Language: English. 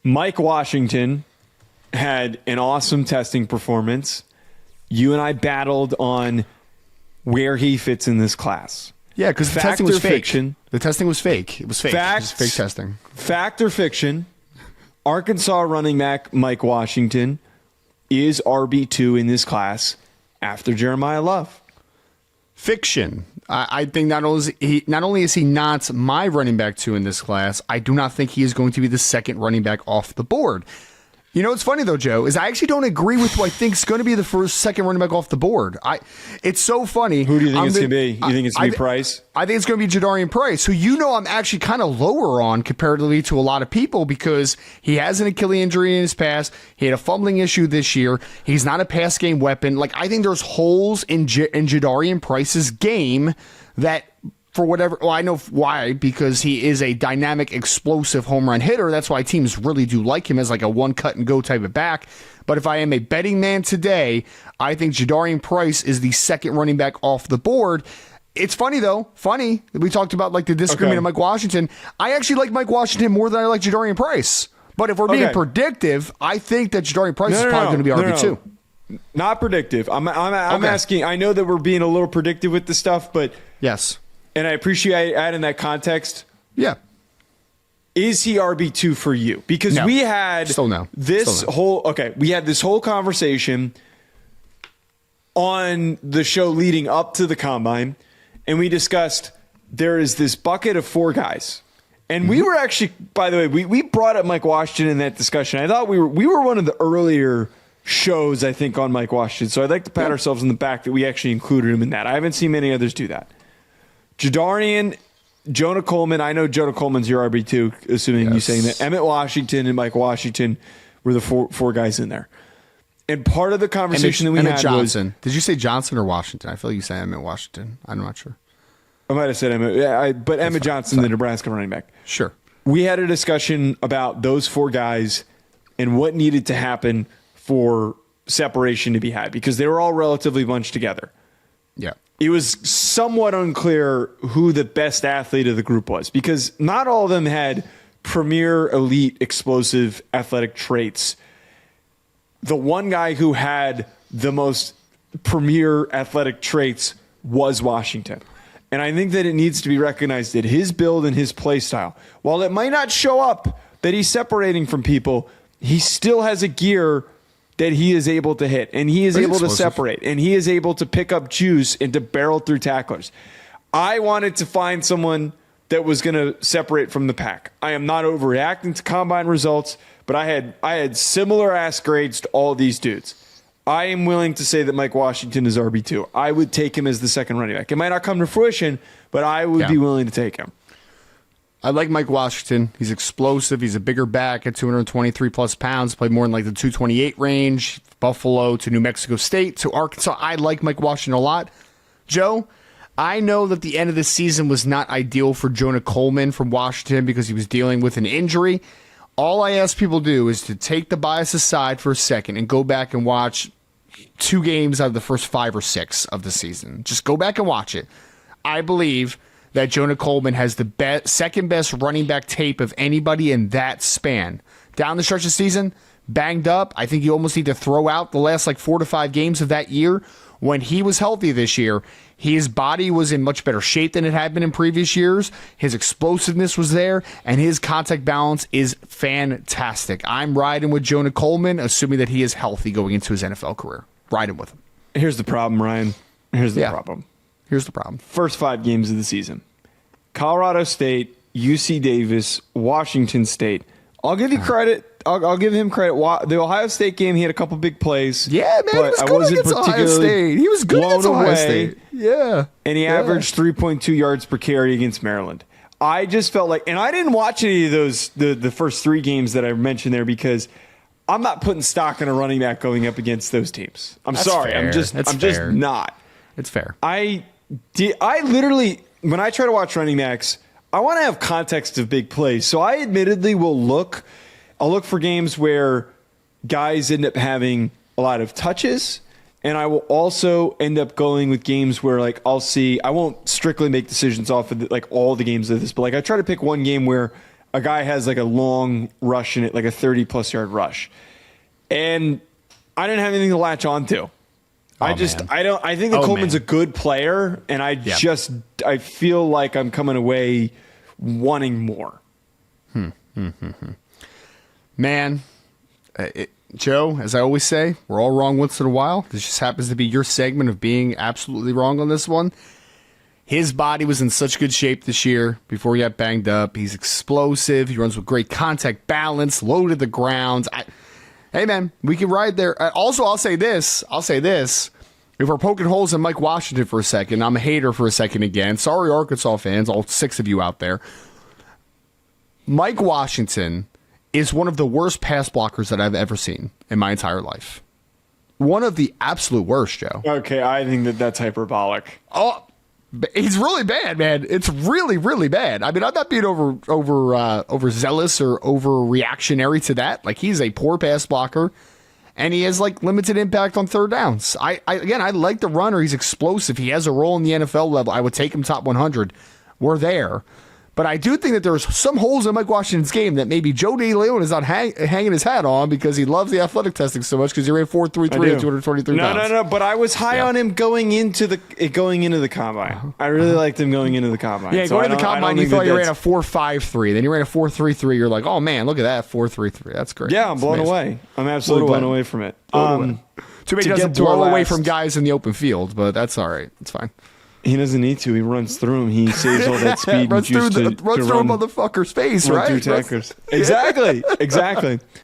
Mike Washington had an awesome testing performance. You and I battled on where he fits in this class. Yeah, because the testing was fake. Fiction? The testing was fake. It was fake. Facts, it was fake testing. Fact or fiction? Arkansas running back Mike Washington is RB2 in this class after Jeremiyah Love. Fiction. I think not only is he not my running back 2 in this class, I do not think he is going to be the second running back off the board. You know what's funny though, Joe, is I actually don't agree with who I think is going to be the second running back off the board. It's so funny. Who do you think it's going to be? You think it's going to be Price? I think it's going to be Jadarian Price, who I'm actually kind of lower on comparatively to a lot of people because he has an Achilles injury in his past. He had a fumbling issue this year. He's not a pass game weapon. Like I think there's holes in Jadarian Price's game that for whatever, well, I know why, because he is a dynamic, explosive home run hitter. That's why teams really do like him as like a one cut and go type of back. But if I am a betting man today, I think Jadarian Price is the second running back off the board. It's funny though. We talked about like the disagreement of Mike Washington. I actually like Mike Washington more than I like Jadarian Price. But if we're being predictive, I think that Jadarian Price is probably going to be RB2. Not predictive. I'm asking. I know that we're being a little predictive with this stuff, but yes. And I appreciate adding that context. Yeah. Is he RB2 for you? Because we had we had this whole conversation on the show leading up to the combine, and we discussed there is this bucket of 4 guys. And we were actually, by the way, we brought up Mike Washington in that discussion. I thought we were one of the earlier shows, I think, on Mike Washington. So I'd like to pat ourselves in the back that we actually included him in that. I haven't seen many others do that. Jadarian, Jonah Coleman. I know Jonah Coleman's your RB2, assuming you're saying that. Emmett Washington and Mike Washington were the four guys in there. And part of the conversation Emmett that we had Johnson. was... Did you say Johnson or Washington? I feel like you said Emmett Washington. I'm not sure. I might have said Emmett. Yeah, but Emmett Johnson, the Nebraska running back. Sure. We had a discussion about those 4 guys and what needed to happen for separation to be had because they were all relatively bunched together. Yeah. It was somewhat unclear who the best athlete of the group was because not all of them had premier, elite, explosive athletic traits. The one guy who had the most premier athletic traits was Washington. And I think that it needs to be recognized that his build and his play style, while it might not show up that he's separating from people, he still has a gear that he is able to hit, and he is able to separate, and he is able to pick up juice and to barrel through tacklers. I wanted to find someone that was going to separate from the pack. I am not overreacting to combine results, but I had similar ass grades to all these dudes. I am willing to say that Mike Washington is RB2. I would take him as the second running back. It might not come to fruition, but I would be willing to take him. I like Mike Washington. He's explosive. He's a bigger back at 223 plus pounds. Played more in like the 228 range. Buffalo to New Mexico State to Arkansas. I like Mike Washington a lot. Joe, I know that the end of the season was not ideal for Jonah Coleman from Washington because he was dealing with an injury. All I ask people to do is to take the bias aside for a second and go back and watch 2 games out of the first 5 or 6 of the season. Just go back and watch it. I believe that Jonah Coleman has the second best running back tape of anybody in that span. Down the stretch of the season, banged up. I think you almost need to throw out the last 4 to 5 games of that year. When he was healthy this year, his body was in much better shape than it had been in previous years. His explosiveness was there, and his contact balance is fantastic. I'm riding with Jonah Coleman, assuming that he is healthy going into his NFL career. Riding with him. Here's the problem, Ryan. Here's the problem. Here's the problem. First 5 games of the season. Colorado State, UC Davis, Washington State. I'll give you credit. I'll give him credit. The Ohio State game, he had a couple big plays. Yeah, man, but he was I good wasn't against Ohio particularly State. He was good blown against Ohio away. State. Yeah. And he averaged 3.2 yards per carry against Maryland. I just felt like, and I didn't watch any of those, the first 3 games that I mentioned there because I'm not putting stock in a running back going up against those teams. I'm sorry. Fair. I'm just not. It's fair. I literally, when I try to watch running backs, I want to have context of big plays. So I admittedly will I'll look for games where guys end up having a lot of touches. And I will also end up going with games where I won't strictly make decisions off of all the games of this, but I try to pick one game where a guy has like a long rush in it, like a 30-plus yard rush. And I didn't have anything to latch on to. I think that Coleman's a good player, and I feel like I'm coming away wanting more. Man, Joe, as I always say, we're all wrong once in a while. This just happens to be your segment of being absolutely wrong on this one. His body was in such good shape this year before he got banged up. He's explosive. He runs with great contact balance, low to the ground. Hey, man, we can ride there. Also, I'll say this. If we're poking holes in Mike Washington for a second, I'm a hater for a second again. Sorry, Arkansas fans, all 6 of you out there. Mike Washington is one of the worst pass blockers that I've ever seen in my entire life. One of the absolute worst, Joe. Okay, I think that's hyperbolic. Oh, he's really bad, man. It's really, really bad. I mean, I'm not being overzealous or overreactionary to that. Like, he's a poor pass blocker, and he has like limited impact on third downs. I like the runner. He's explosive. He has a role in the NFL level. I would take him top 100. We're there. But I do think that there's some holes in Mike Washington's game that maybe Joe Deleone is not hanging his hat on because he loves the athletic testing so much because he ran 4.33 at 223 pounds. No. But I was high on him going into the combine. I really liked him going into the combine. Yeah, going into the combine, you thought you ran a 4.53. Then you ran a 4.33. You're like, oh, man, look at that, 4.33. That's great. Yeah, I'm blown away. I'm absolutely blown away from it. Too bad he doesn't blow away from guys in the open field, but that's all right. It's fine. He doesn't need to. He runs through him. He saves all that speed runs and juice through a motherfucker's face, right? Through tackers. Exactly.